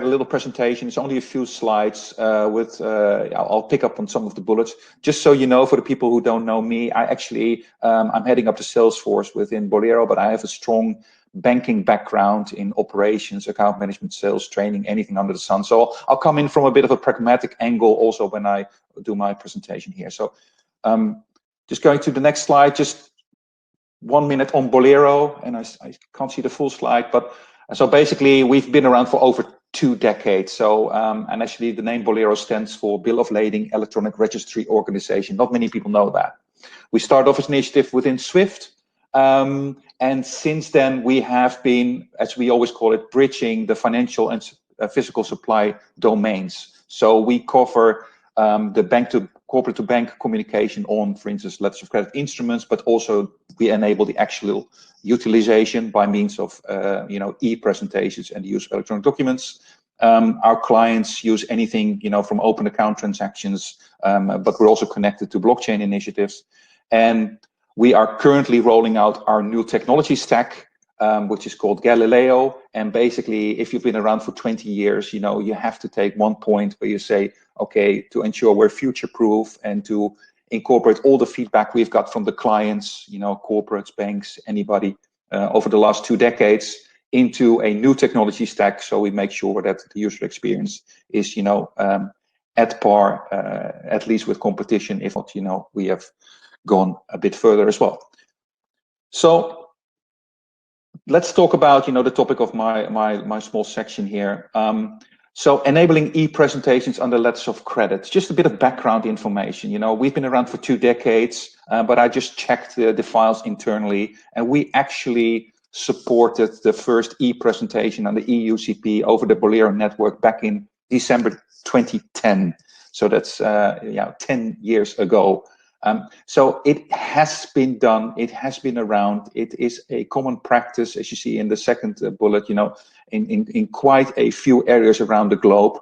a little presentation. It's only a few slides I'll pick up on some of the bullets. Just so you know, for the people who don't know me, I actually, I'm heading up the sales force within Bolero, but I have a strong banking background in operations, account management, sales, training, anything under the sun. So I'll come in from a bit of a pragmatic angle also when I do my presentation here. So just going to the next slide, just 1 minute on Bolero, and I can't see the full slide, but so basically we've been around for over 2 decades. So and actually the name Bolero stands for Bill of Lading Electronic Registry Organization. Not many people know that. We started off as an initiative within SWIFT, and since then we have been, as we always call it, bridging the financial and physical supply domains. So we cover the corporate to bank communication on, for instance, letters of credit instruments, but also we enable the actual utilization by means of e-presentations and the use of electronic documents. Our clients use anything from open account transactions, but we're also connected to blockchain initiatives. And we are currently rolling out our new technology stack, which is called Galileo. And basically, if you've been around for 20 years, you have to take one point where you say, okay, to ensure we're future-proof and to incorporate all the feedback we've got from the clients, corporates, banks, anybody, over the last 2 decades into a new technology stack. So we make sure that the user experience is, at par, at least with competition. If not, we have gone a bit further as well. So let's talk about, the topic of my small section here. So enabling e-presentations under letters of credit. Just a bit of background information. We've been around for 2 decades, but I just checked the files internally, and we actually supported the first e-presentation on the EUCP over the Bolero network back in December 2010. So that's 10 years ago. So it has been done, it has been around, it is a common practice, as you see in the second bullet, in quite a few areas around the globe.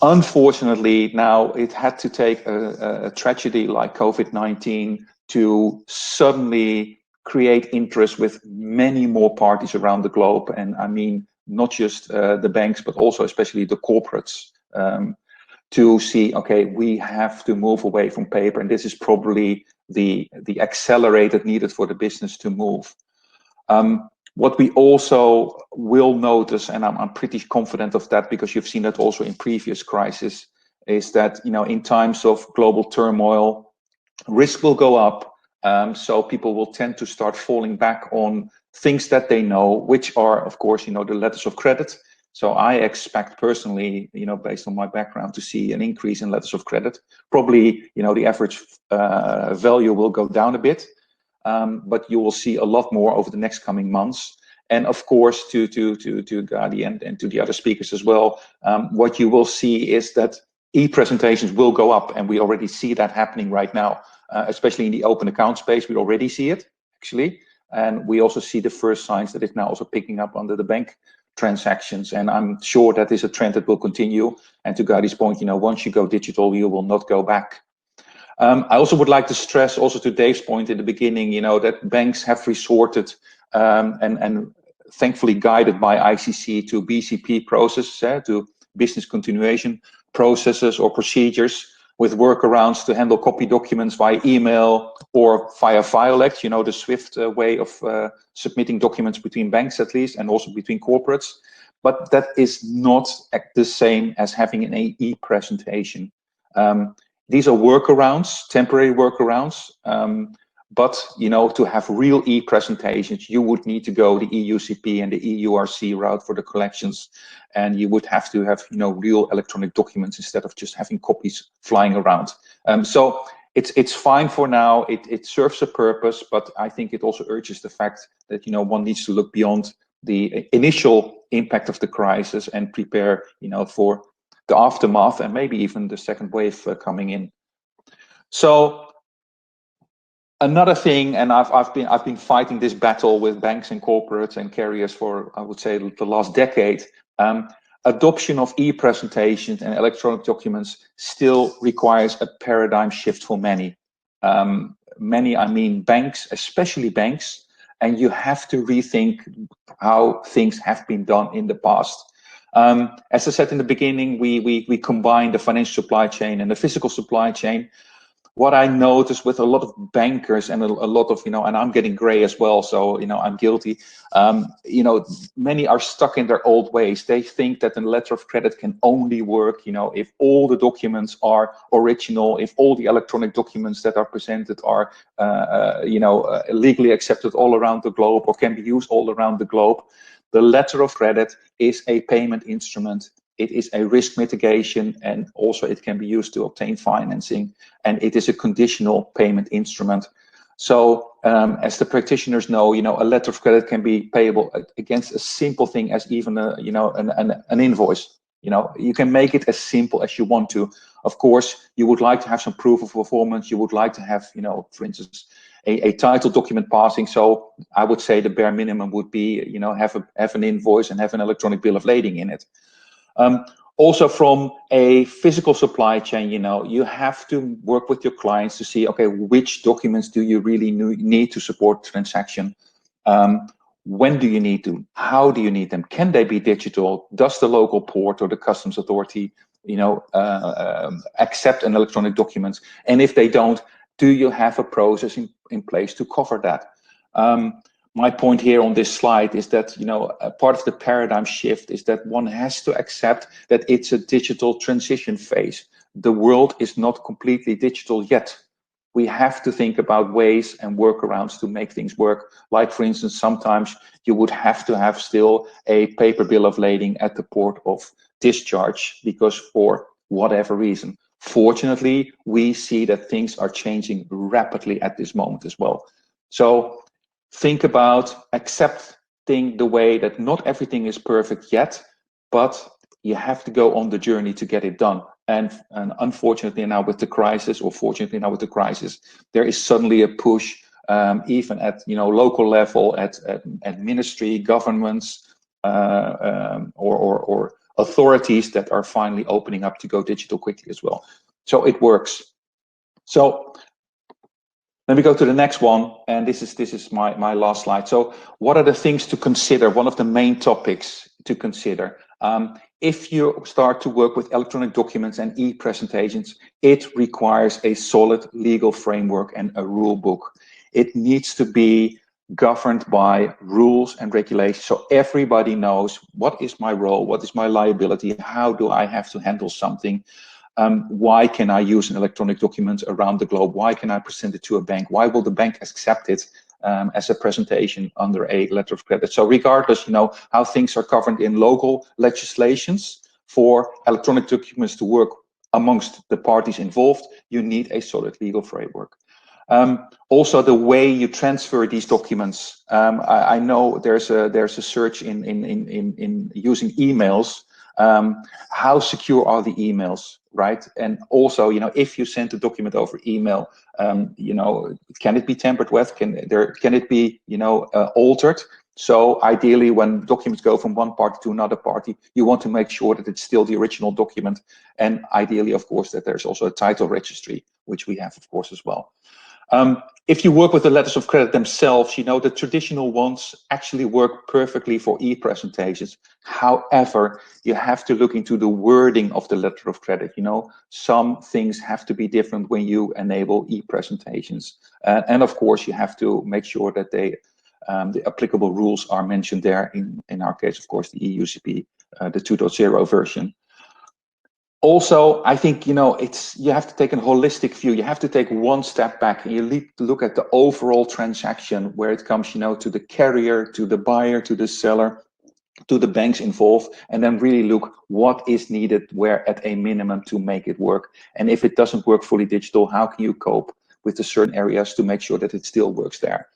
Unfortunately, now it had to take a tragedy like COVID-19 to suddenly create interest with many more parties around the globe. And I mean, not just the banks, but also especially the corporates. To see, okay, we have to move away from paper, and this is probably the accelerator needed for the business to move. What we also will notice, and I'm pretty confident of that because you've seen that also in previous crises, is that in times of global turmoil, risk will go up. So people will tend to start falling back on things that they know, which are, of course, the letters of credit. So I expect personally, based on my background, to see an increase in letters of credit. Probably, the average value will go down a bit, but you will see a lot more over the next coming months. And of course, to Gadi and to the other speakers as well, what you will see is that e-presentations will go up, and we already see that happening right now, especially in the open account space. We already see it, actually. And we also see the first signs that it's now also picking up under the bank transactions, and I'm sure that is a trend that will continue. And to Gadi's point, once you go digital, you will not go back. I also would like to stress, also to Dave's point in the beginning, that banks have resorted and thankfully guided by ICC to BCP processes, to business continuation processes or procedures, with workarounds to handle copy documents via email or via FileX, the SWIFT way of submitting documents between banks at least, and also between corporates. But that is not the same as having an e-presentation. These are workarounds, temporary workarounds, but to have real e-presentations, you would need to go the EUCP and the EURC route for the collections, and you would have to have real electronic documents instead of just having copies flying around. So it's fine for now. It serves a purpose, but I think it also urges the fact that one needs to look beyond the initial impact of the crisis and prepare for the aftermath and maybe even the second wave coming in. So another thing, and I've been fighting this battle with banks and corporates and carriers for, I would say, the last decade. Adoption of e-presentations and electronic documents still requires a paradigm shift for many. Many, I mean banks, especially banks, and you have to rethink how things have been done in the past. As I said in the beginning, we combine the financial supply chain and the physical supply chain. What I noticed with a lot of bankers and a lot of, and I'm getting gray as well, so, I'm guilty. Many are stuck in their old ways. They think that a letter of credit can only work, if all the documents are original, if all the electronic documents that are presented are, legally accepted all around the globe or can be used all around the globe. The letter of credit is a payment instrument. It is a risk mitigation, and also it can be used to obtain financing, and it is a conditional payment instrument. So as the practitioners know, a letter of credit can be payable against a simple thing as even an invoice. You can make it as simple as you want to. Of course, you would like to have some proof of performance. You would like to have, for instance, a title document passing. So I would say the bare minimum would be, have an invoice and have an electronic bill of lading in it. Also from a physical supply chain, you have to work with your clients to see, okay, which documents do you really need to support transaction? When do you need them? How do you need them? Can they be digital? Does the local port or the customs authority, accept an electronic document? And if they don't, do you have a process in place to cover that? My point here on this slide is that, a part of the paradigm shift is that one has to accept that it's a digital transition phase. The world is not completely digital yet. We have to think about ways and workarounds to make things work. Like, for instance, sometimes you would have to have still a paper bill of lading at the port of discharge because for whatever reason. Fortunately, we see that things are changing rapidly at this moment as well. So think about accepting the way that not everything is perfect yet, but you have to go on the journey to get it done. And unfortunately now with the crisis, or fortunately now with the crisis, there is suddenly a push, even at local level, at ministry, governments, or authorities that are finally opening up to go digital quickly as well. So it works. So let me go to the next one, and this is my last slide. So what are the things to consider? One of the main topics to consider. If you start to work with electronic documents and e-presentations, it requires a solid legal framework and a rule book. It needs to be governed by rules and regulations, so everybody knows what is my role, what is my liability, how do I have to handle something. Why can I use an electronic document around the globe? Why can I present it to a bank? Why will the bank accept it as a presentation under a letter of credit? So regardless, how things are covered in local legislations for electronic documents to work amongst the parties involved, you need a solid legal framework. Also, the way you transfer these documents. I know there's a search in using emails. How secure are the emails, right? And also, if you send a document over email, can it be tampered with? Can it be, altered? So ideally, when documents go from one party to another party, you want to make sure that it's still the original document. And ideally, of course, that there's also a title registry, which we have, of course, as well. If you work with the letters of credit themselves, the traditional ones actually work perfectly for e-presentations. However, you have to look into the wording of the letter of credit. Some things have to be different when you enable e-presentations. And of course, you have to make sure that the applicable rules are mentioned there. In our case, of course, the EUCP, the 2.0 version. Also, I think, you have to take a holistic view. You have to take one step back and you need to look at the overall transaction where it comes, to the carrier, to the buyer, to the seller, to the banks involved, and then really look what is needed where at a minimum to make it work. And if it doesn't work fully digital, how can you cope with the certain areas to make sure that it still works there?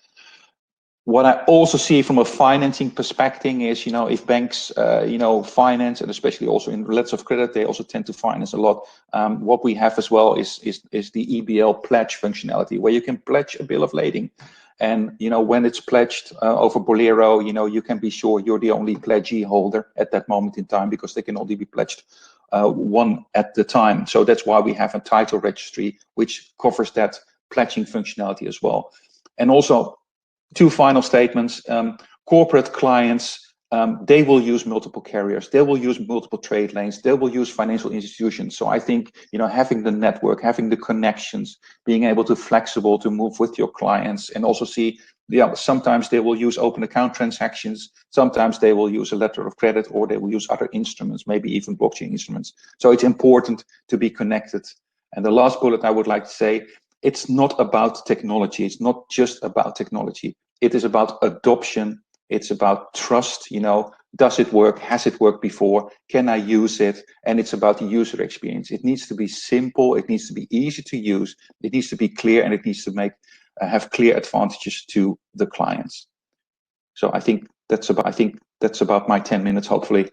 What I also see from a financing perspective is, if banks, finance, and especially also in letters of credit, they also tend to finance a lot. What we have as well is the EBL pledge functionality, where you can pledge a bill of lading. And, when it's pledged over Bolero, you can be sure you're the only pledgee holder at that moment in time, because they can only be pledged one at the time. So that's why we have a title registry, which covers that pledging functionality as well. And also, two final statements. Corporate clients they will use multiple carriers, they will use multiple trade lanes, they will use financial institutions. So I think, you know, having the network, having the connections, being able to flexible to move with your clients, and also see, yeah, sometimes they will use open account transactions, sometimes they will use a letter of credit, or they will use other instruments, maybe even blockchain instruments. So it's important to be connected. And the last bullet I would like to say, it's not about technology. It's not just about technology. It is about adoption. It's about trust. You know, does it work? Has it worked before? Can I use it? And it's about the user experience. It needs to be simple. It needs to be easy to use. It needs to be clear, and it needs to make have clear advantages to the clients. So I think that's about my 10 minutes, hopefully.